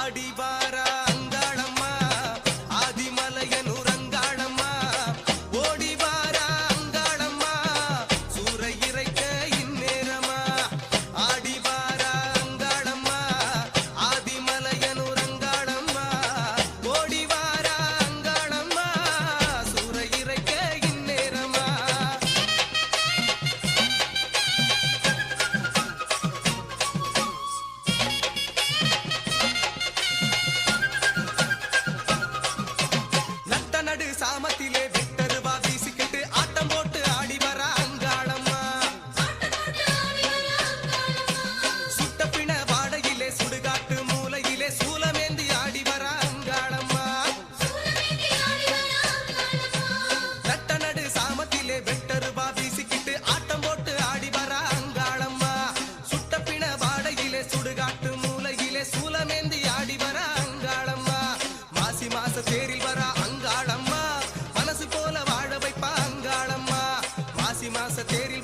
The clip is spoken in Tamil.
ஆடிவாரா அங்காளம்மா ஆதிமலையனூர் அங்காளம்மா ஓடிவாரா அங்காளம்மா சூரை இறைக்க இந்நேரமா ஆடிவாரா அங்காளம்மா ஆதிமலையனூர் அங்காளம்மா ஓடிவாரா அங்காளம்மா சூரை இறைக்க இந்நேரமா நடு சாமத்திலே வெட்டருவா வீசிக்கிட்டு ஆட்டம் போட்டு ஆடி வர அங்காளம்மா சுட்ட பிண வாடையிலே சுடுகாட்டு மூலையிலே சூலமேந்தி ஆடி வர அங்காளம்மா நட்ட நடு சாமத்திலே வெட்டருவா வீசிக்கிட்டு ஆட்டம் போட்டு ஆடி வர அங்காளம்மா சுட்ட பிண வாடையிலே சுடுகாட்டு மூலையிலே சூலமேந்தி ஆடி வர அங்காளம்மா மாசி மாச தேரில் வர அங்காளம்மா மனசு போல வாழ வைப்பா அங்காளம்மா மாசி மாச தேரில்